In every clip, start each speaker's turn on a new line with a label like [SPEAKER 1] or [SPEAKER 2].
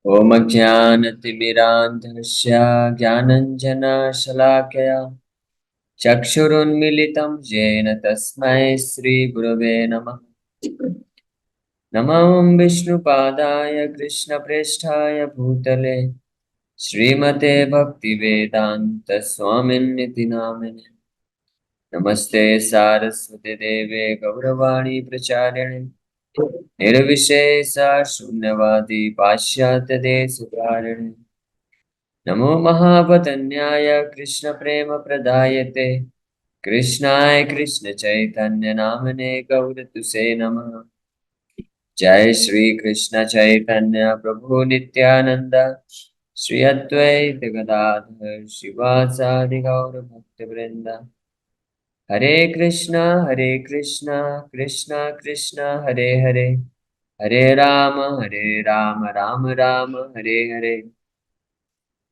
[SPEAKER 1] ॐ अज्ञानतिमिरान्धस्य ज्ञानञ्जनशलाकया चक्षुरुन्मिलितं येन तस्मै श्रीगुरवे नमः। नमो विष्णुपादाय कृष्णप्रेष्ठाय भूतले श्रीमते भक्तिवेदान्तस्वामिन्निति नामिने। नमस्ते सारस्वती देवे गौरवाणी प्रचारिणे निर्विशेषा शून्यवादी पाश्चात्यदेशधारिणे। नमो महावदन्याय कृष्णप्रेमप्रदायते कृष्णाय कृष्णचैतन्य नामने गौरतुसे नमः। जय श्री कृष्ण चैतन्य प्रभु नित्यानंद श्री अद्वैत गदाधर शिवासादि गौर भक्त वृंद। हरे कृष्णा कृष्णा कृष्णा हरे हरे, हरे राम राम राम हरे हरे।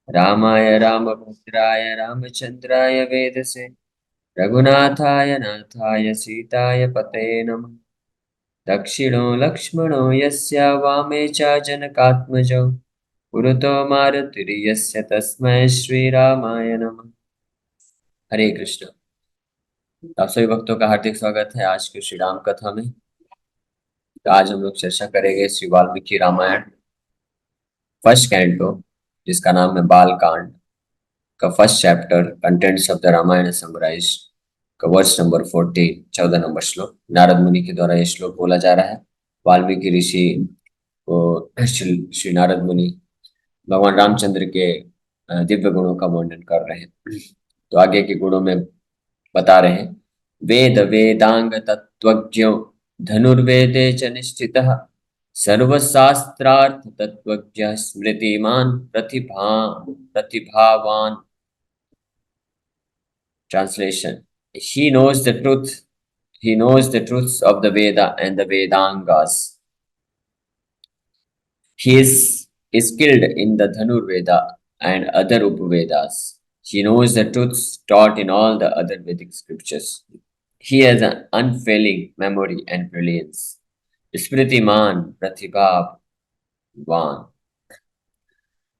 [SPEAKER 1] रामाय रामभद्राय रामचंद्राय वेदसे रघुनाथाय नाथाय सीताय पतये नमः। दक्षिणो लक्ष्मणो यस्य वामे च जनकात्मजो पुरतो मारुतिर्यस्य तस्मै श्रीरामाय नमः। हरे कृष्ण। आप सभी भक्तों का हार्दिक स्वागत है आज की श्री राम कथा में। तो आज हम लोग चर्चा करेंगे श्री वाल्मीकि रामायण फर्स्ट कैंटो, जिसका नाम है बाल कांड का first chapter, contents of the Ramayana summarize का वर्स नंबर 14, 14 नंबर श्लोक। नारद मुनि के द्वारा ये श्लोक बोला जा रहा है। वाल्मीकि ऋषि को श्री नारद मुनि भगवान रामचंद्र के दिव्य गुणों का वर्णन कर रहे हैं। तो आगे के गुणों में बता रहे हैं, वेद वेदांग तत्वज्ञो धनुर्वेदे च निष्ठितः सर्वशास्त्रार्थ तत्वज्ञ स्मृतिमान प्रतिभावान। Translation: He knows the truth. He knows the truths of the Veda and the Vedangas. He is skilled in the Dhanurveda and other Upavedas. He knows the truths taught in all the other Vedic scriptures. He has an unfailing memory and brilliance. स्मृतिमान प्रतिभावान।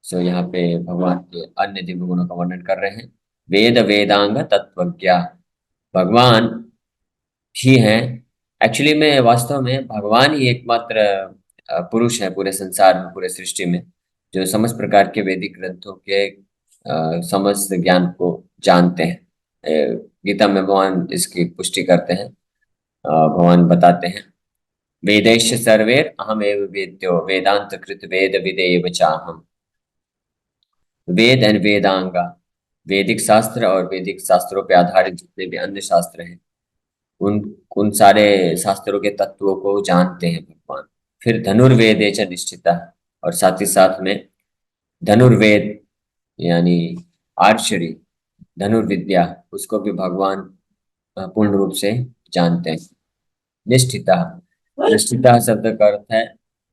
[SPEAKER 1] सो यहाँ पे भगवान के अन्य दिव्य गुणों का वर्णन कर रहे हैं। वेद वेदांग तत्वज्ञ, भगवान ही हैं। एक्चुअली में वास्तव में भगवान ही एकमात्र पुरुष है पूरे संसार में, पूरे सृष्टि में, जो समस्त प्रकार के वैदिक ग्रंथों के समस्त ज्ञान को जानते हैं। गीता में भगवान इसकी पुष्टि करते हैं। भगवान बताते हैं, वेदैश्च सर्वैर अहमेव वेद्यो वेदांत कृत वेद विदेव चाहम। वेद एंड वेदांगा, वैदिक शास्त्र और वैदिक शास्त्रों पे आधारित जितने भी अन्य शास्त्र हैं, उन उन सारे शास्त्रों के तत्वों को जानते हैं भगवान। फिर धनुर्वेदे च निश्चिता, और साथ ही साथ में धनुर्वेद यानी आर्चरी, धनुर्विद्या, उसको भी भगवान पूर्ण रूप से जानते हैं। निष्ठिता, निष्ठिता शब्द का अर्थ है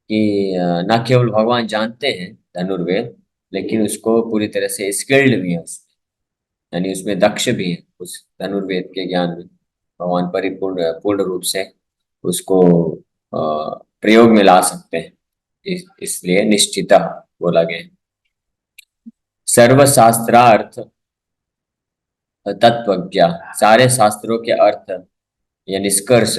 [SPEAKER 1] कि न केवल भगवान जानते हैं धनुर्वेद, लेकिन उसको पूरी तरह से स्किल्ड भी है उसमें, यानी उसमें दक्ष भी है। उस धनुर्वेद के ज्ञान में भगवान परिपूर्ण पूर्ण रूप से उसको प्रयोग में ला सकते हैं। इसलिए निश्चिता बोला गया। सर्वशास्त्रार्थ तत्वज्ञ, सारे शास्त्रों के अर्थ या निष्कर्ष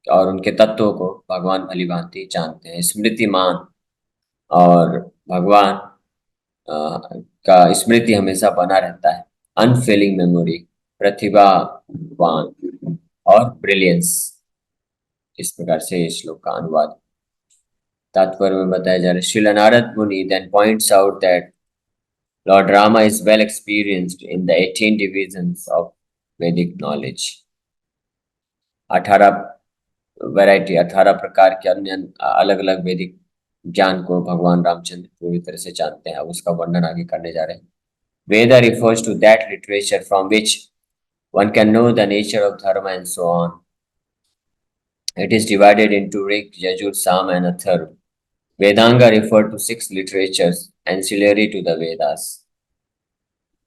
[SPEAKER 1] और उनके तत्वों को भगवान भली भांति जानते हैं। स्मृतिमान, और भगवान का स्मृति हमेशा बना रहता है। अनफेलिंग मेमोरी, प्रतिभावान और ब्रिलियंस। इस प्रकार से इस श्लोक का अनुवाद तात्पर्य में बताया जा रहा है। श्रील नारद मुनि then points out that Lord Rama is well experienced in the 18 divisions of Vedic knowledge. 18 variety, 18 प्रकार के अन्य अलग अलग वैदिक ज्ञान को भगवान रामचंद्र पूरी तरह से जानते हैं। अब उसका वर्णन आगे करने जा रहे हैं। Veda refers to that literature from which one can know the nature of dharma and so on. It is divided into Rig, Yajur, Sam and Atharva. Vedanga refer to 6 literatures ancillary to the Vedas.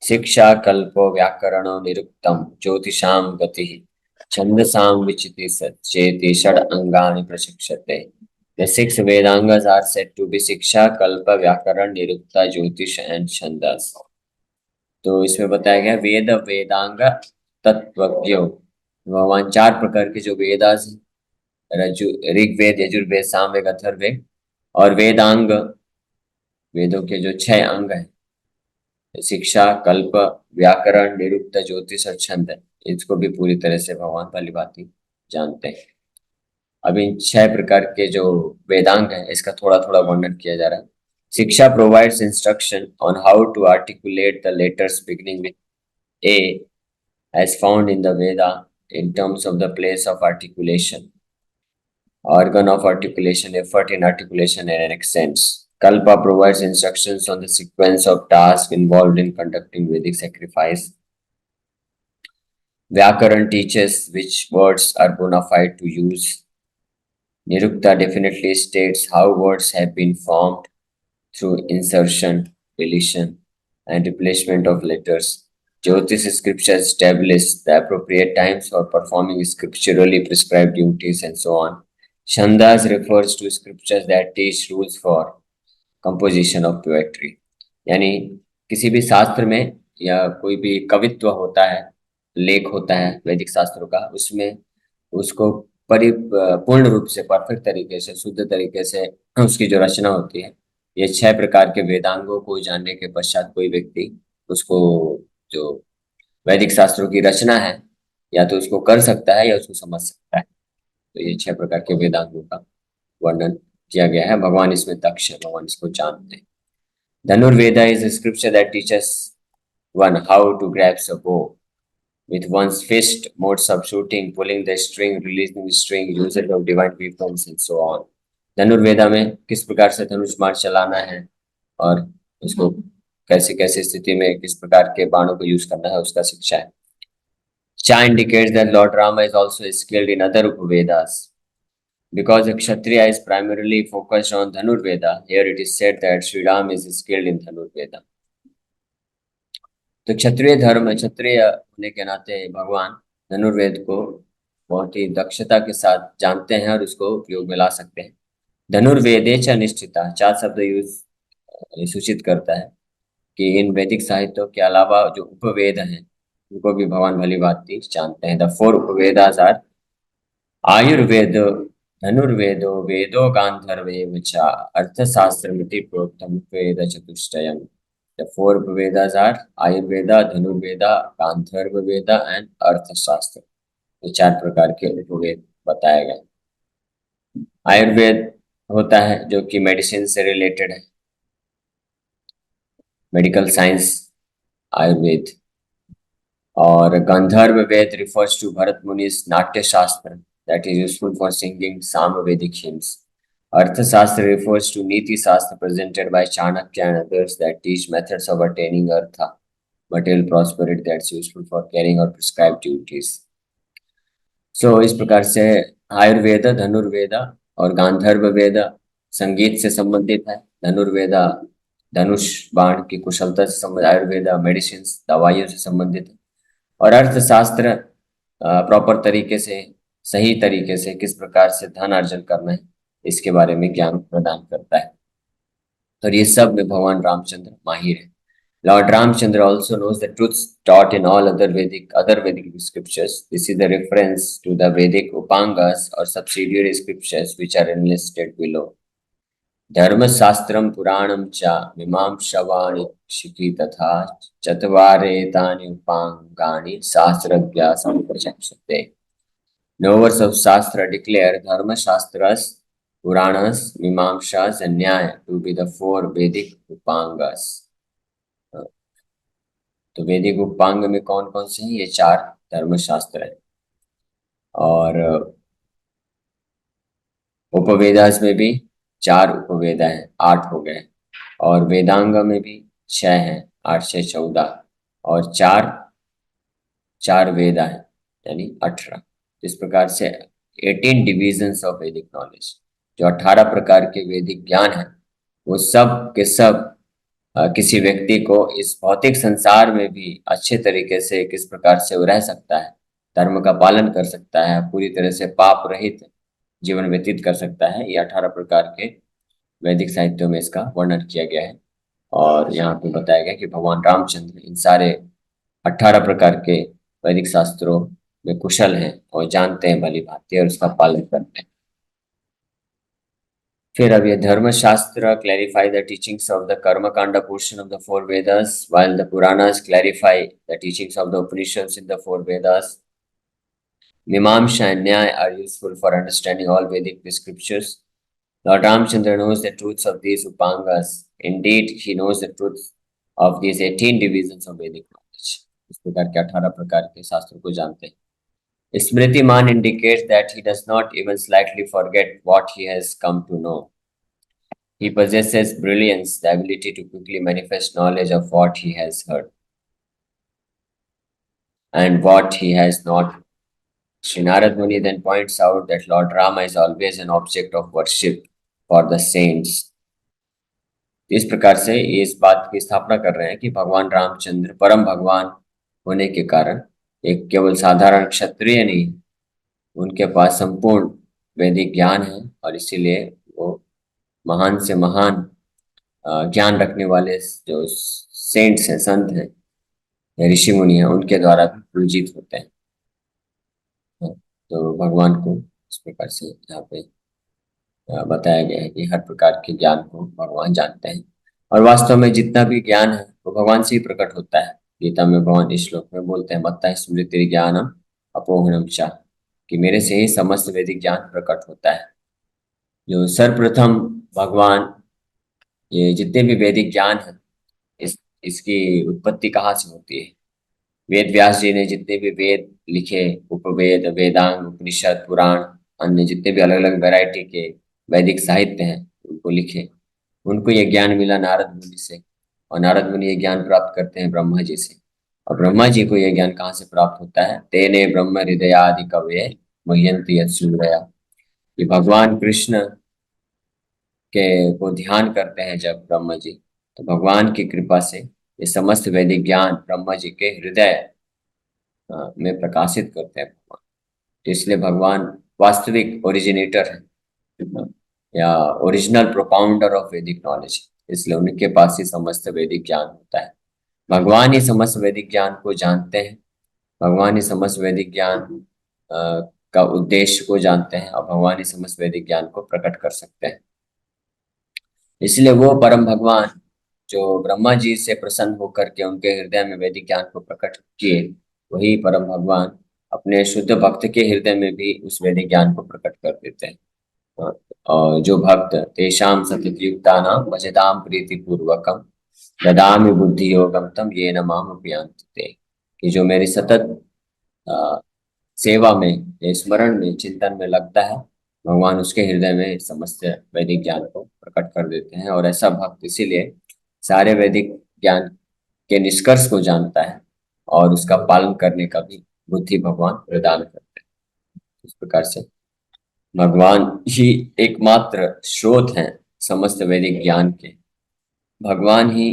[SPEAKER 1] शिक्षा, कल्पो, व्याकरणो, निरुक्तम, ज्योतिषाम गति, छंदसाम विचिति सचेति षड अंगानि प्रशिक्षते। The six Vedangas are said to be Shiksha, Kalpa, Vyakaran, Nirukta, Jyotish and Chandas. तो इसमें बताया गया वेद वेदांग तत्वज्ञो। भगवान चार प्रकार के जो वेदास रजु ऋग्वेद, यजुर्वेद, सामवेद, अथर्ववेद और वेदांग, वेदों के जो छह अंग हैं, शिक्षा, कल्प, व्याकरण, निरुक्त, ज्योतिष और छंद, इसको भी पूरी तरह से भगवान भली भांति जानते हैं। अब इन छह प्रकार के जो वेदांग है इसका थोड़ा थोड़ा वर्णन किया जा रहा है। Shiksha provides instruction on how to articulate the letters beginning with a as found in the Veda in terms of the place of articulation, organ of articulation, effort in articulation, and accents. Kalpa provides instructions on the sequence of tasks involved in conducting Vedic sacrifice. Vyakaran teaches which words are bona fide to use. Nirukta definitely states how words have been formed through insertion, deletion, and replacement of letters. Jyotish scriptures establish the appropriate times for performing scripturally prescribed duties and so on. Chandas refers to scriptures that teach rules for composition of poetry. यानी किसी भी शास्त्र में या कोई भी कवित्व होता है, लेख होता है वैदिक शास्त्रों का, उसमें उसको पूर्ण रूप से परफेक्ट तरीके से, शुद्ध तरीके से उसकी जो रचना होती है, ये छह प्रकार के वेदांगों को जानने के पश्चात कोई व्यक्ति उसको, जो वैदिक शास्त्रों की रचना है, या तो उसको कर सकता है या उसको समझ सकता है। तो ये छह प्रकार के वेदांगों का वर्णन किया गया है। भगवान इसमें दक्ष है, भगवान इसको जानते हैं। धनुर्वेदा is a scripture that teaches one how to grasp a bow with one's fist, modes of shooting, pulling the string, releasing the string, usage of divine weapons and so on. धनुर्वेदा में किस प्रकार से धनुष बाण चलाना है और उसको कैसे कैसे स्थिति में किस प्रकार के बाणों को यूज करना है, उसका शिक्षा है। Cha indicates that Lord Rama is also skilled in other Upavedas. Because a Kshatriya is primarily focused on Dhanurveda, here it is said that Sri Ram is skilled in Dhanurveda. तो क्षत्रिय धर्म, क्षत्रिय होने के नाते भगवान धनुर्वेद को बहुत ही दक्षता के साथ जानते हैं और उसको उपयोग में ला सकते हैं। धनुर्वेदे च निष्ठिता, चार शब्द यूज सूचित करता है कि इन वैदिक साहित्यों के अलावा जो उपवेद हैं उनको भी भगवान भली भांति जानते हैं। द फोर उपवेदास आर आयुर्वेद, धनुर्वेदो, वेदो गांधर्वेव च अर्थशास्त्रमिति प्रोक्तम वेद चतुष्टयम्। The four Vedas are Ayurveda, Dhanurveda, Gandharva Veda and अर्थशास्त्र। ये चार प्रकार के उपवेद बताया गया। आयुर्वेद होता है जो कि मेडिसिन से रिलेटेड है, मेडिकल साइंस आयुर्वेद। और गंधर्व वेद रिफर्स टू भरत मुनि's नाट्य शास्त्र that is useful for singing Samavedic hymns. Arthashastra refers to Niti Shastra presented by Chanakya and others that teach methods of attaining artha, material prosperity that's useful for carrying out prescribed duties. So इस प्रकार से आयुर्वेद, धनुर्वेदा और गांधर्व वेद संगीत से संबंधित है, धनुर्वेदा धनुष बाण की कुशलता से संबंधित, आयुर्वेदा मेडिसिन दवाइयों से संबंधित है, और अर्थशास्त्र प्रॉपर तरीके से, सही तरीके से किस प्रकार से धन अर्जन करना है इसके बारे में ज्ञान प्रदान करता है। और ये सब में भगवान रामचंद्र माहिर है। Lord Ramchandra also knows the truths taught in all other Vedic scriptures. This is the reference to the Vedic Upangas or subsidiary scriptures which are enlisted below. धर्म शास्त्रम पुराणम च मीमांसवाणि शिखी तथा चत्वारेतानि उपांगानि शास्त्रज्ञा संप्रचक्षते. No words of Shastra declare Dharma Shastras, Puranas, Mimamsas and Nyaya to be the four Vedic Upangas. तो वैदिक उपांग में कौन कौन से हैं? ये चार धर्मशास्त्र है। और उपवेदास में भी चार उपवेदा हैं, 8 हो गए। और वेदांग में भी 6 हैं, 8 6 14, और चार वेदा है यानी 18। इस प्रकार से 18 डिविजन्स ऑफ वैदिक नॉलेज, जो 18 प्रकार के वैदिक ज्ञान है, वो सब के सब किसी व्यक्ति को इस भौतिक संसार में भी अच्छे तरीके से किस प्रकार से वो रह सकता है, धर्म का पालन कर सकता है, पूरी तरह से पाप रहित जीवन व्यतीत कर सकता है। ये 18 प्रकार के वैदिक साहित्यों में इसका वर्णन किया गया है। और यहाँ पे बताया गया कि भगवान रामचंद्र इन सारे 18 प्रकार के वैदिक शास्त्रों में कुशल हैं और जानते हैं भली भांति और उसका पालन करते हैं। फिर अब ये धर्मशास्त्र clarify the teachings of the Karma Kanda portion of the four Vedas, while the Puranas clarify the teachings of the Upanishads in the four Vedas. Mimamsha and Nyaya are useful for understanding all Vedic scriptures. Lord Ramchandra knows the truths of these Upangas. Indeed, he knows the truth of these 18 divisions of Vedic knowledge. इस प्रकार के 18 प्रकार के शास्त्रों को जानते हैं। Smritiman indicates that he does not even slightly forget what he has come to know. He possesses brilliance, the ability to quickly manifest knowledge of what he has heard and what he has not. Sri Narad Muni then points out that Lord Rama is always an object of worship for the saints. इस प्रकार से ये इस बात की स्थापना कर रहे हैं कि भगवान रामचंद्र परम भगवान होने के कारण एक केवल साधारण क्षत्रिय नहीं, उनके पास संपूर्ण वैदिक ज्ञान है और इसीलिए वो महान से महान ज्ञान रखने वाले जो सेंट्स हैं, संत हैं या ऋषि मुनि हैं, उनके द्वारा भी पूजित होते हैं। तो भगवान को इस प्रकार से यहाँ पे बताया गया है कि हर प्रकार के ज्ञान को भगवान जानते हैं और वास्तव में जितना भी ज्ञान है वो भगवान से ही प्रकट होता है। गीता में भगवान इस श्लोक में बोलते हैं, मत्ता स्मृति ज्ञानम अपोहनम चा, कि मेरे से ही समस्त वैदिक ज्ञान प्रकट होता है। जो सर्वप्रथम भगवान, ये जितने भी वैदिक ज्ञान है इसकी उत्पत्ति कहाँ से होती है? वेद व्यास जी ने जितने भी वेद लिखे, उपवेद, वेदांग, उपनिषद, पुराण, अन्य जितने भी अलग अलग वैरायटी के वैदिक साहित्य हैं उनको लिखे, उनको ये ज्ञान मिला नारद मुनि से और नारद मुनि ये ज्ञान प्राप्त करते हैं ब्रह्मा जी से। और ब्रह्मा जी को यह ज्ञान कहाँ से प्राप्त होता है? तेने ब्रह्म हृदयादि कवये मुह्यन्ति यत्सूरया। ये भगवान कृष्ण के को ध्यान करते हैं जब ब्रह्मा जी, तो भगवान की कृपा से ये समस्त वैदिक ज्ञान ब्रह्मा जी के हृदय में प्रकाशित करते हैं भगवान। तो इसलिए भगवान वास्तविक ओरिजिनेटर है या ओरिजिनल प्रोपाउंडर ऑफ वैदिक नॉलेज, इसलिए उनके पास ही समस्त वैदिक ज्ञान होता है। भगवान ही समस्त वैदिक ज्ञान को जानते हैं, भगवान ही समस्त वैदिक ज्ञान का उद्देश्य को जानते हैं और भगवान ही समस्त वैदिक ज्ञान को प्रकट कर सकते हैं। इसलिए वो परम भगवान जो ब्रह्मा जी से प्रसन्न होकर के उनके हृदय में वैदिक ज्ञान को प्रकट किए, वही परम भगवान अपने शुद्ध भक्त के हृदय में भी उस वैदिक ज्ञान को प्रकट कर देते हैं। और जो भक्त तेषाम सततयुक्तानां भजताम प्रीति पूर्वकम ददामि बुद्धि योगम तम येन माम उपयान्ति ते, कि जो मेरी सतत सेवा में, स्मरण में, चिंतन में लगता है, भगवान उसके हृदय में समस्त वैदिक ज्ञान को प्रकट कर देते हैं। और ऐसा भक्त इसीलिए सारे वैदिक ज्ञान के निष्कर्ष को जानता है और उसका पालन करने का भी बुद्धि भगवान प्रदान करते हैं। इस प्रकार से भगवान ही एकमात्र स्रोत हैं समस्त वैदिक ज्ञान के। भगवान ही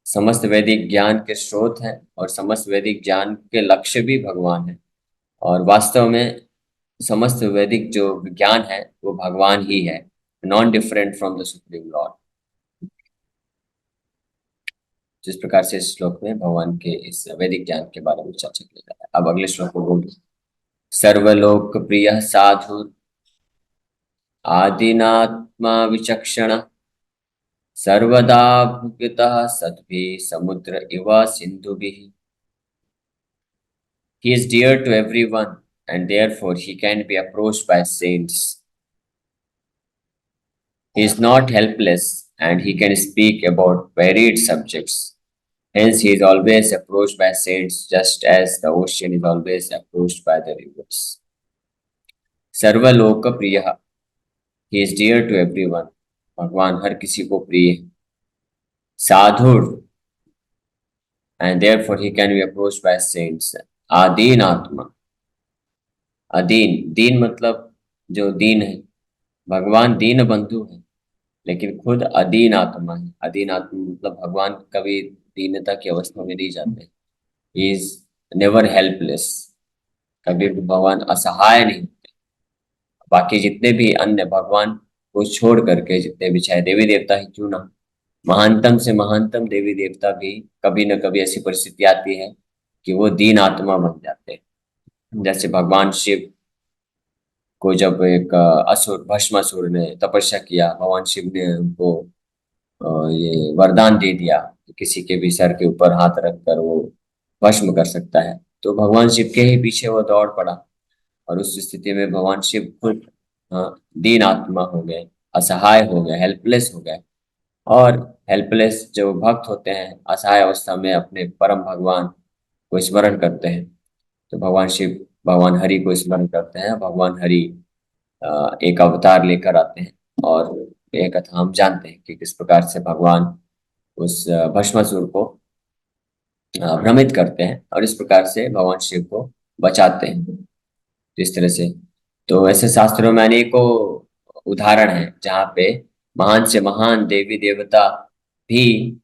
[SPEAKER 1] समस्त वैदिक ज्ञान के स्रोत हैं और समस्त वैदिक ज्ञान के लक्ष्य भी भगवान है। और वास्तव में समस्त वैदिक जो ज्ञान है वो भगवान ही है, non different from the supreme Lord. जिस प्रकार से इस श्लोक में भगवान के इस वैदिक ज्ञान के बारे में चर्चा की जा रहा है। अब अगले श्लोक को बोलिए, सर्वलोक प्रिय साधु आदिनात्मा विचक्षण सर्वदा भुक्तः सद्भिः समुद्र इव सिन्धुभिः। He is dear to everyone and therefore he can be approached by saints. He is not helpless and he can speak about varied subjects. Hence, he is always approached by saints just as the ocean is always approached by the rivers. सर्वलोक प्रिय, he is dear to everyone. भगवान हर किसी को प्रिय है। साधुर, and therefore he can be approached by saints. आदीन आत्मा, अदीन, दीन मतलब जो दीन है, भगवान दीन बंधु है लेकिन खुद अदीन आत्मा है। अदीन आत्मा मतलब भगवान कभी दीनता की अवस्था में नहीं जाते, ही इज नेवर हेल्पलेस, कभी भी भगवान असहाय नहीं होते। बाकी जितने भी अन्य भगवान को छोड़ करके जितने भी चाहे देवी देवता ही क्यों ना, महानतम से महानतम देवी देवता भी कभी न कभी ऐसी परिस्थिति आती है कि वो दीन आत्मा बन जाते हैं। जैसे भगवान शिव को जब एक असुर भस्मासुर ने तपस्या किया, भगवान शिव ने उनको ये वरदान दे दिया कि किसी के भी सर के ऊपर हाथ रखकर वो भस्म कर सकता है। तो भगवान शिव के ही पीछे वो दौड़ पड़ा, और उस स्थिति में भगवान शिव खुद दीन आत्मा हो गए, असहाय हो गए, हेल्पलेस हो गए। और हेल्पलेस जो भक्त होते हैं असहाय अवस्था में अपने परम भगवान को स्मरण करते हैं, तो भगवान शिव भगवान हरि को स्मरण करते हैं। भगवान हरि एक अवतार लेकर आते हैं, और यह कथा हम जानते हैं कि किस प्रकार से भगवान उस भस्मासुर को भ्रमित करते हैं, और इस प्रकार से भगवान शिव को बचाते हैं। तो इस तरह से तो ऐसे शास्त्रों में अनेकों उदाहरण हैं जहाँ पे महान से महान देवी देवता भी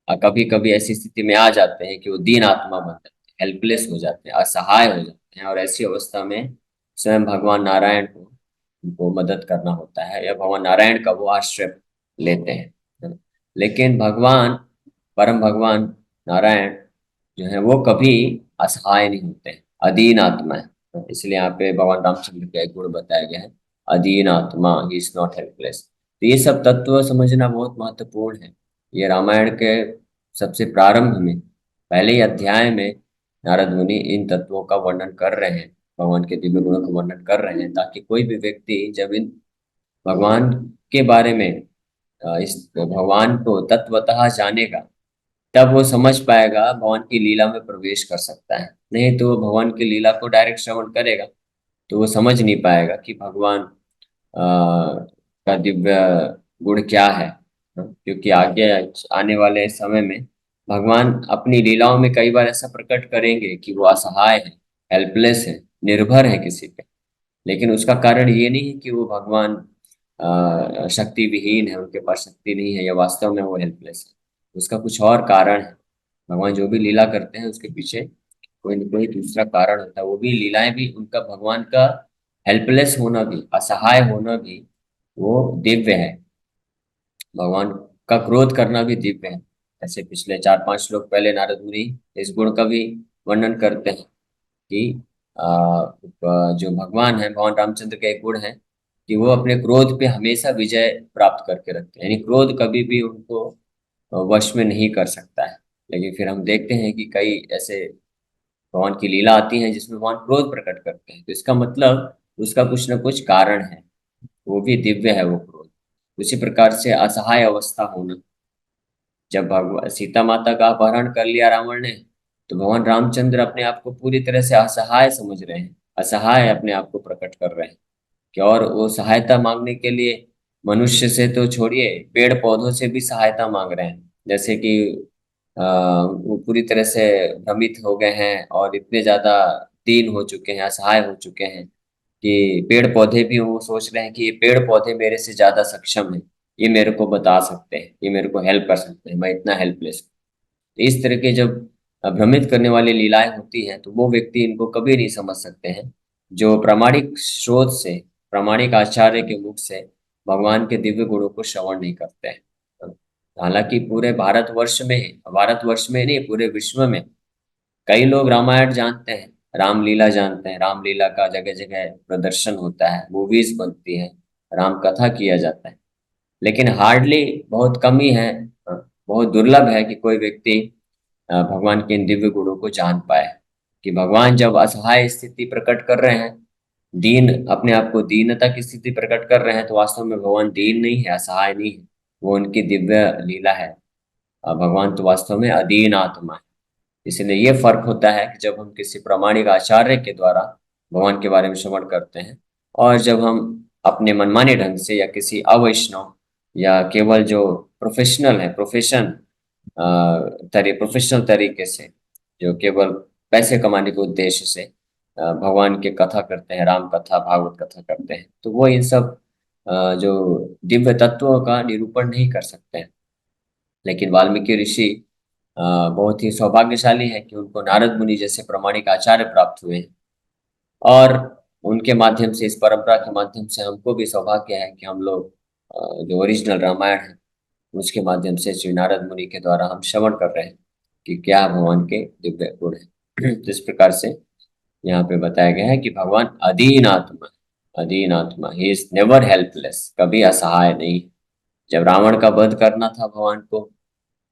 [SPEAKER 1] कभी कभी ऐसी स्थिति में आ जाते हैं कि वो दीन आत्मा बन जाते हैं, हेल्पलेस हो जाते हैं, असहाय हो जाते हैं, और ऐसी अवस्था में स्वयं भगवान नारायण को उनको मदद करना होता है, या भगवान नारायण का वो आश्रय लेते हैं। लेकिन भगवान परम भगवान नारायण जो है वो कभी असहाय नहीं होते हैं, अदीन आत्मा है। इसलिए यहाँ पे भगवान रामचंद्र का एक गुण बताया गया है, अदीन आत्मा, ही इज नॉट हेल्पलेस। तो ये सब तत्व समझना बहुत महत्वपूर्ण है। ये रामायण के सबसे प्रारंभ में पहले ही अध्याय में नारद मुनि इन तत्वों का वर्णन कर रहे हैं, भगवान के दिव्य गुणों का वर्णन कर रहे हैं, ताकि कोई भी व्यक्ति जब इन भगवान के बारे में इस भगवान को तत्वतः जानेगा, तब वो समझ पाएगा, भगवान की लीला में प्रवेश कर सकता है। नहीं तो वो भगवान की लीला को डायरेक्ट श्रवण करेगा तो वो समझ नहीं पाएगा कि भगवान का दिव्य गुण क्या है। क्योंकि आगे आने वाले समय में भगवान अपनी लीलाओं में कई बार ऐसा प्रकट करेंगे कि वो असहाय है, हेल्पलेस है, निर्भर है किसी पे। लेकिन उसका कारण ये नहीं है कि वो भगवान शक्ति विहीन है, उनके पास शक्ति नहीं है, या वास्तव में वो हेल्पलेस है। उसका कुछ और कारण है। भगवान जो भी लीला करते हैं उसके पीछे कोई न कोई दूसरा कारण होता है। वो भी लीलाएं भी उनका, भगवान का हेल्पलेस होना भी, असहाय होना भी वो दिव्य है। भगवान का क्रोध करना भी दिव्य है। ऐसे पिछले 4-5 श्लोक पहले नारद मुनि इस गुण का भी वर्णन करते हैं कि जो भगवान है, भगवान रामचंद्र का एक गुण है कि वो अपने क्रोध पे हमेशा विजय प्राप्त करके रखते हैं, यानी क्रोध कभी भी उनको वश में नहीं कर सकता है। लेकिन फिर हम देखते हैं कि कई ऐसे भगवान की लीला आती है जिसमें भगवान क्रोध प्रकट करते हैं, तो इसका मतलब उसका कुछ न कुछ कारण है, वो भी दिव्य है वो क्रोध। उसी प्रकार से असहाय अवस्था होना, जब भगवान सीता माता का अपहरण कर लिया रावण ने, तो भगवान रामचंद्र अपने आप को पूरी तरह से असहाय समझ रहे हैं, असहाय अपने आप को प्रकट कर रहे हैं कि, और वो सहायता मांगने के लिए मनुष्य से तो छोड़िए, पेड़ पौधों से भी सहायता मांग रहे हैं। जैसे कि वो पूरी तरह से भ्रमित हो गए हैं और इतने ज्यादा दीन हो चुके हैं, असहाय हो चुके हैं कि पेड़ पौधे भी वो सोच रहे हैं कि ये पेड़ पौधे मेरे से ज्यादा सक्षम है, ये मेरे को बता सकते हैं, ये मेरे को हेल्प कर सकते हैं, मैं इतना हेल्पलेस हूँ। तो इस तरह के जब भ्रमित करने वाली लीलाएं होती हैं तो वो व्यक्ति इनको कभी नहीं समझ सकते हैं जो प्रामाणिक स्रोत से, प्रामाणिक आचार्य के मुख से भगवान के दिव्य गुणों को श्रवण नहीं करते हैं। हालांकि पूरे भारतवर्ष में नहीं, पूरे विश्व में कई लोग रामायण जानते हैं, रामलीला जानते हैं, रामलीला का जगह जगह प्रदर्शन होता है, मूवीज बनती है, राम कथा किया जाता है। लेकिन हार्डली, बहुत कम ही है, बहुत दुर्लभ है कि कोई व्यक्ति भगवान के इन दिव्य गुणों को जान पाए। कि भगवान जब असहाय स्थिति प्रकट कर रहे हैं, दीन, अपने आप को दीनता की स्थिति प्रकट कर रहे हैं, तो वास्तव में भगवान दीन नहीं है, असहाय नहीं है, वो उनकी दिव्य लीला है। भगवान तो वास्तव में अदीन आत्मा है। इसलिए ये फर्क होता है कि जब हम किसी प्रामाणिक आचार्य के द्वारा भगवान के बारे में श्रवण करते हैं, और जब हम अपने मनमाने ढंग से, या किसी अवैष्णव, या केवल जो प्रोफेशनल है, प्रोफेशनल तरीके से, जो केवल पैसे कमाने के उद्देश्य से भगवान की कथा करते हैं, राम कथा, भागवत कथा करते हैं, तो वो इन सब जो दिव्य तत्वों का निरूपण नहीं कर सकते हैं। लेकिन वाल्मीकि ऋषि बहुत ही सौभाग्यशाली है कि उनको नारद मुनि जैसे प्रामाणिक आचार्य प्राप्त हुए हैं। और उनके माध्यम से, इस परंपरा के माध्यम से हमको भी सौभाग्य है कि हम लोग जो ओरिजिनल रामायण है उसके माध्यम से श्री नारद मुनि के द्वारा हम श्रवण कर रहे हैं कि क्या भगवान के दिव्य गुण है। तो इस प्रकार से यहाँ पे बताया गया है कि भगवान अधीन आत्मा, अधीन आत्मा, ही इज नेवर हेल्पलेस, कभी असहाय नहीं। जब रावण का वध करना था भगवान को,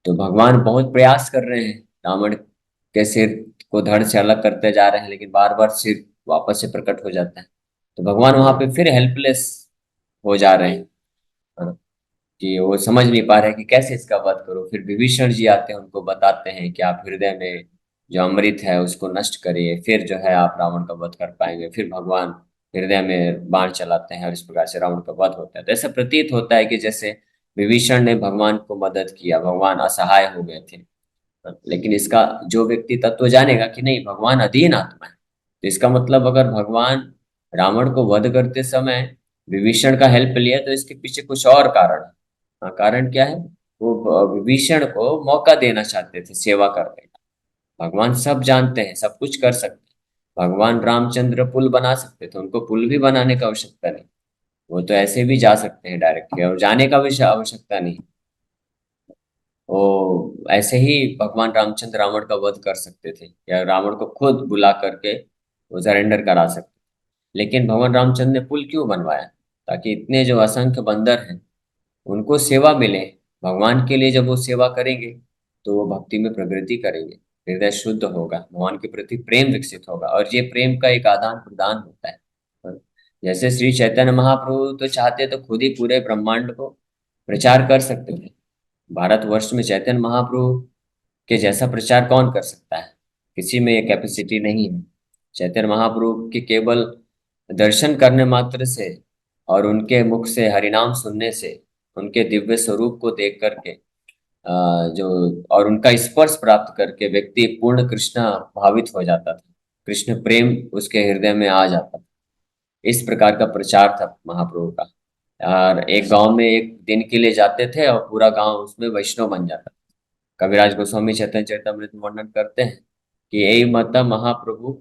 [SPEAKER 1] तो भगवान बहुत प्रयास कर रहे हैं, रावण के सिर को धड़ से अलग करते जा रहे हैं, लेकिन बार बार सिर वापस से प्रकट हो जाता है। तो भगवान वहां पे फिर हेल्पलेस हो जा रहे हैं, है ना? कि वो समझ नहीं पा रहे कि कैसे इसका वध करो। फिर विभीषण जी आते हैं, उनको बताते हैं कि आप हृदय में जो अमृत है उसको नष्ट करिए, फिर जो है आप रावण का वध कर पाएंगे। फिर भगवान हृदय में बाण चलाते हैं और इस प्रकार से रावण का वध होता है। तो ऐसा प्रतीत होता है कि जैसे विभीषण ने भगवान को मदद किया, भगवान असहाय हो गए थे। लेकिन इसका जो व्यक्ति तत्व जानेगा कि नहीं, भगवान अधीन आत्मा है, तो इसका मतलब अगर भगवान रावण को वध करते समय विभीषण का हेल्प लिया तो इसके पीछे कुछ और कारण है। हाँ, कारण क्या है? वो विभीषण को मौका देना चाहते थे सेवा करने का। भगवान सब जानते हैं, सब कुछ कर सकते हैं। भगवान रामचंद्र पुल बना सकते थे, उनको पुल भी बनाने की आवश्यकता नहीं। वो तो ऐसे भी जा सकते हैं डायरेक्टली, और जाने का भी आवश्यकता नहीं। वो ऐसे ही भगवान रामचंद्र रावण का वध कर सकते थे, या रावण को खुद बुला करके वो सरेंडर करा सकते। लेकिन भगवान रामचंद्र ने पुल क्यों बनवाया? ताकि इतने जो असंख्य बंदर हैं उनको सेवा मिले। भगवान के लिए जब वो सेवा करेंगे तो वो भक्ति में प्रवृत्ति करेंगे, हृदय शुद्ध होगा, भगवान के प्रति प्रेम विकसित होगा, और ये प्रेम का एक आदान प्रदान होता है। जैसे श्री चैतन्य महाप्रभु तो चाहते तो खुद ही पूरे ब्रह्मांड को प्रचार कर सकते थे। भारतवर्ष में चैतन्य महाप्रभु के जैसा प्रचार कौन कर सकता है? किसी में ये कैपेसिटी नहीं है। चैतन्य महाप्रभु के केवल दर्शन करने मात्र से और उनके मुख से हरिनाम सुनने से, उनके दिव्य स्वरूप को देख करके जो और उनका स्पर्श प्राप्त करके व्यक्ति पूर्ण कृष्ण भावित हो जाता था, कृष्ण प्रेम उसके हृदय में आ जाता था। इस प्रकार का प्रचार था महाप्रभु का। और एक गांव में एक दिन के लिए जाते थे और पूरा गांव उसमें वैष्णव बन जाता। कविराज गोस्वामी चैतन्य चरितमृत में वर्णन करते हैं कि यही मत महाप्रभु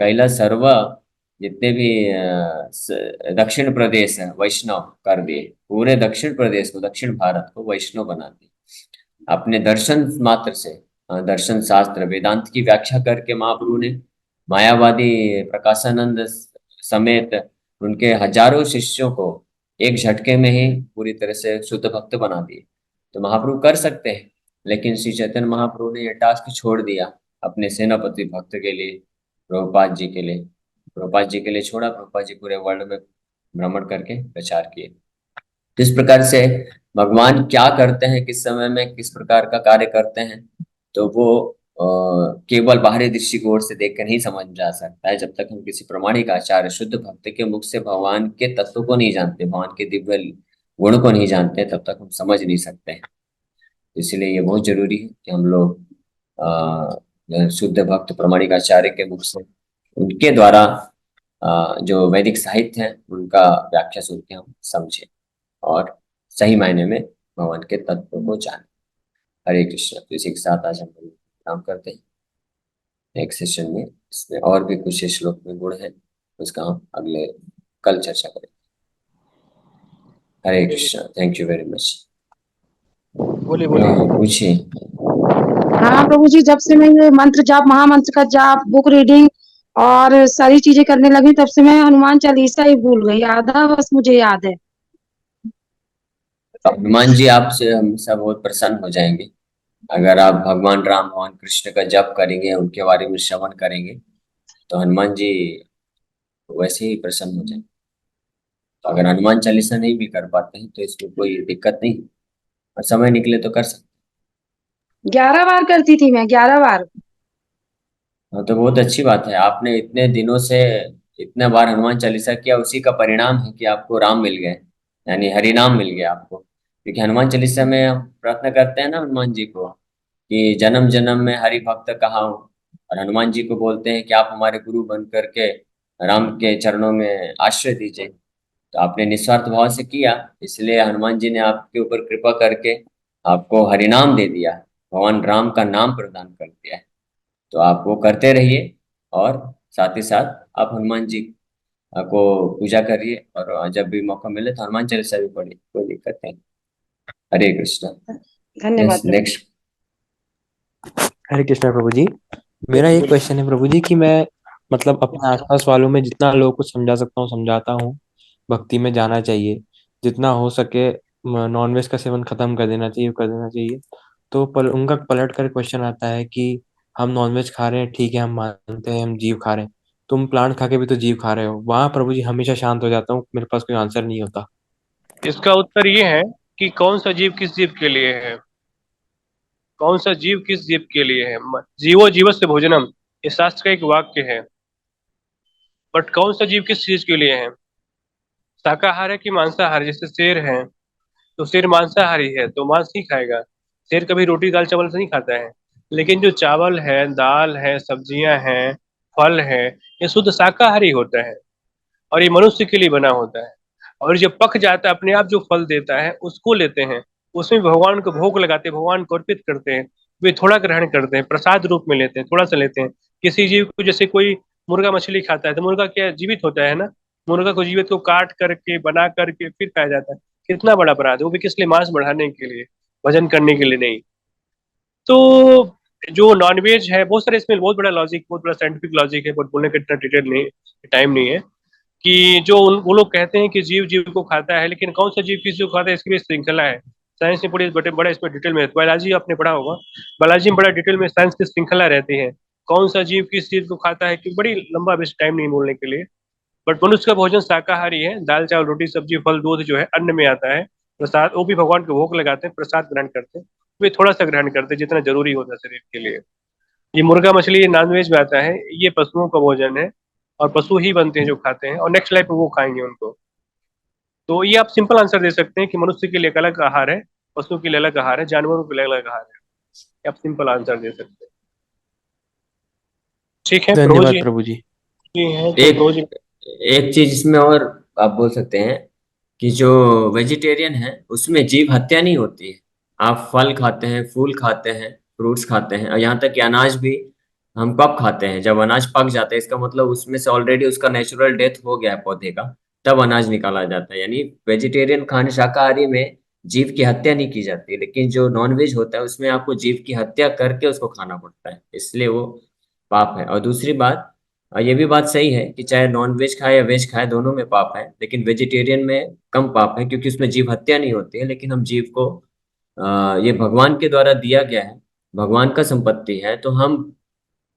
[SPEAKER 1] कैला सर्व, जितने भी दक्षिण प्रदेश है वैष्णव कर दिए, पूरे दक्षिण प्रदेश को, दक्षिण भारत को वैष्णव बना दिए अपने दर्शन मात्र से। दर्शन शास्त्र वेदांत की व्याख्या करके महाप्रभु ने मायावादी प्रकाशानंद समेत उनके हजारों शिष्यों को एक झटके में ही पूरी तरह से शुद्ध भक्त बना दिए। तो महाप्रभु कर सकते हैं, लेकिन श्री चैतन्य महाप्रभु ने यह टास्क छोड़ दिया अपने सेनापति भक्त के लिए, प्रभुपाद जी के लिए। प्रभुपाद जी के लिए छोड़ा, प्रभुपाद जी पूरे वर्ल्ड में भ्रमण करके प्रचार किए। तो इस प्रकार से भगवान क्या करते हैं, किस समय में किस प्रकार का कार्य करते हैं, तो वो केवल बाहरी दृष्टिकोण से देख कर नहीं समझ जा सकता है। जब तक हम किसी प्रमाणिक आचार्य शुद्ध भक्त के मुख से भगवान के तत्व को नहीं जानते, भगवान के दिव्य गुण को नहीं जानते, तब तक हम समझ नहीं सकते हैं। इसलिए ये बहुत जरूरी है कि हम लोग शुद्ध भक्त प्रमाणिक आचार्य के मुख से, उनके द्वारा जो वैदिक साहित्य है उनका व्याख्या सुन के हम समझें और सही मायने में भगवान के तत्व को जाने। हरे कृष्ण। तो इसी के साथ आज हम लोग काम करते हैं। नेक्स्ट सेशन में इसमें और भी कुछ श्लोक में गुण है, उसका हम अगले कल चर्चा करेंगे। Hare Krishna. Thank you very much.
[SPEAKER 2] बोलिए बोलिए।
[SPEAKER 1] पूछिए।
[SPEAKER 3] हाँ प्रभु जी, जब से मैं ये मंत्र जाप, महामंत्र का जाप, बुक रीडिंग और सारी चीजें करने लगी, तब से मैं हनुमान चालीसा ही भूल गई, आधा बस मुझे याद है।
[SPEAKER 1] हनुमान जी आपसे हम सब बहुत प्रसन्न हो जाएंगे अगर आप भगवान राम भगवान कृष्ण का जप करेंगे, उनके बारे में श्रवण करेंगे, तो हनुमान जी वैसे ही प्रसन्न हो जाएंगे। तो अगर हनुमान चालीसा नहीं भी कर पाते हैं तो इसमें कोई दिक्कत नहीं, और समय निकले तो कर सकते
[SPEAKER 3] 11 बार करती थी मैं, 11 बार।
[SPEAKER 1] हैं। हाँ, तो बहुत अच्छी बात है। आपने इतने दिनों से इतने बार हनुमान चालीसा किया, उसी का परिणाम है कि आपको राम मिल गए, यानी हरि नाम मिल गया आपको। क्योंकि हनुमान चालीसा में हम प्रार्थना करते हैं ना हनुमान जी को कि जन्म जन्म में हरि भक्त कहाँ हूँ, और हनुमान जी को बोलते हैं कि आप हमारे गुरु बन करके राम के चरणों में आश्रय दीजिए। तो आपने निस्वार्थ भाव से किया, इसलिए हनुमान जी ने आपके ऊपर कृपा करके आपको हरिनाम दे दिया, भगवान राम का नाम प्रदान कर दिया है। तो आप वो करते रहिए, और साथ ही साथ आप हनुमान जी को पूजा करिए, और जब भी मौका मिले तो हनुमान चालीसा भी पढ़िए, कोई दिक्कत नहीं। हरे कृष्णा।
[SPEAKER 3] धन्यवाद
[SPEAKER 1] यस,
[SPEAKER 3] प्रभु।
[SPEAKER 1] नेक्स्ट।
[SPEAKER 2] हरे कृष्णा प्रभु जी। मेरा एक क्वेश्चन है प्रभु जी कि मैं मतलब अपने आसपास वालों में जितना लोगों को समझा सकता हूँ समझाता हूँ, भक्ति में जाना चाहिए, जितना हो सके नॉनवेज का सेवन खत्म कर देना चाहिए, कर देना चाहिए। तो उनका पलट कर क्वेश्चन आता है कि हम नॉनवेज खा रहे हैं, ठीक है हम मानते हैं हम जीव खा रहे हैं, तुम प्लांट खा के भी तो जीव खा रहे हो। वहां प्रभु जी हमेशा शांत हो जाता हूँ, मेरे पास कोई आंसर नहीं होता।
[SPEAKER 4] इसका उत्तर ये है कि कौन सा जीव किस जीव के लिए है, कौन सा जीव किस जीव के लिए है। जीवो जीवस्य भोजनम, ये शास्त्र का एक वाक्य है। बट कौन सा जीव किस चीज के लिए है, शाकाहार है कि मांसाहार। जैसे शेर है, तो शेर मांसाहारी है तो मांस ही खाएगा। शेर कभी रोटी दाल चावल से नहीं खाता है। लेकिन जो चावल है, दाल है, सब्जियां हैं, फल है, ये शुद्ध शाकाहारी होता है और ये मनुष्य के लिए बना होता है। और जब पक जाता है, अपने आप जो फल देता है उसको लेते हैं, उसमें भगवान को भोग लगाते हैं, भगवान को अर्पित करते हैं। वे थोड़ा ग्रहण करते हैं, प्रसाद रूप में लेते हैं, थोड़ा सा लेते हैं। किसी जीव को, जैसे कोई मुर्गा मछली खाता है तो मुर्गा क्या जीवित होता है ना, मुर्गा को जीवित को काट करके बना करके फिर खाया जाता है। कितना बड़ा अपराध है वो भी, किस लिए, मांस बढ़ाने के लिए, भजन करने के लिए नहीं। तो जो नॉनवेज है, बहुत सारे इसमें बहुत बड़ा लॉजिक, बहुत बड़ा साइंटिफिक लॉजिक है, बट बोलने का इतना डिटेल नहीं, टाइम नहीं है। कि जो वो लोग कहते हैं कि जीव जीव को खाता है, लेकिन कौन सा जीव किस जीव को खाता है इसकी भी श्रृंखला है। साइंस में बड़े बड़े बड़ा इसमें डिटेल में, बायोलॉजी आपने पढ़ा होगा, बायोलॉजी में बड़ा डिटेल में साइंस की श्रृंखला रहती है। कौन सा जीव किस चीज को खाता है, कि बड़ी लंबा, बेस्ट टाइम नहीं बोलने के लिए। बट मनुष्य का भोजन शाकाहारी है, दाल चावल रोटी सब्जी फल दूध जो है अन्न में आता है। प्रसाद वो भी भगवान को भोग लगाते हैं, प्रसाद ग्रहण करते हैं। वे थोड़ा सा ग्रहण करते हैं जितना जरूरी होता है शरीर के लिए। ये मुर्गा मछली, ये नॉनवेज में आता है, ये पशुओं का भोजन है। और पशु ही बनते हैं जो खाते हैं, और नेक्स्ट लाइफ में वो खाएंगे उनको। तो ये आप सिंपल आंसर दे सकते हैं कि मनुष्य के लिए एक अलग आहार है, पशु के लिए अलग आहार है, जानवरों के लिए अलग आहार है। ये आप सिंपल आंसर दे सकते हैं। ठीक है प्रभु
[SPEAKER 2] धन्यवाद
[SPEAKER 4] जी।
[SPEAKER 2] प्रभु जी।
[SPEAKER 4] जी हैं तो
[SPEAKER 1] एक
[SPEAKER 4] प्रभु जी।
[SPEAKER 1] एक चीज इसमें और आप बोल सकते हैं कि जो वेजिटेरियन है उसमें जीव हत्या नहीं होती है। आप फल खाते हैं, फूल खाते हैं, फ्रूट्स खाते हैं, और यहाँ तक कि अनाज भी हम कब खाते हैं, जब अनाज पक जाता है। इसका मतलब उसमें से ऑलरेडी उसका नेचुरल डेथ हो गया है पौधे का, तब अनाज निकाला जाता है। यानी वेजिटेरियन खाने, शाकाहारी में जीव की हत्या नहीं की जाती, लेकिन जो नॉन वेज होता है उसमें आपको जीव की हत्या करके उसको खाना पड़ता है, इसलिए वो पाप है। और दूसरी बात, ये भी बात सही है कि चाहे नॉन वेज खाए या वेज खाए, दोनों में पाप है, लेकिन वेजिटेरियन में कम पाप है, क्योंकि उसमें जीव हत्या नहीं होती है। लेकिन हम जीव को ये भगवान के द्वारा दिया गया है, भगवान का संपत्ति है, तो हम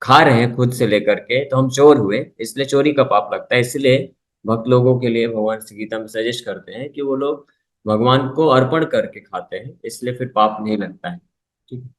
[SPEAKER 1] खा रहे हैं खुद से लेकर के, तो हम चोर हुए, इसलिए चोरी का पाप लगता है। इसलिए भक्त लोगों के लिए भगवान श्री गीता में सजेस्ट करते हैं कि वो लोग भगवान को अर्पण करके खाते हैं, इसलिए फिर पाप नहीं लगता है। ठीक है।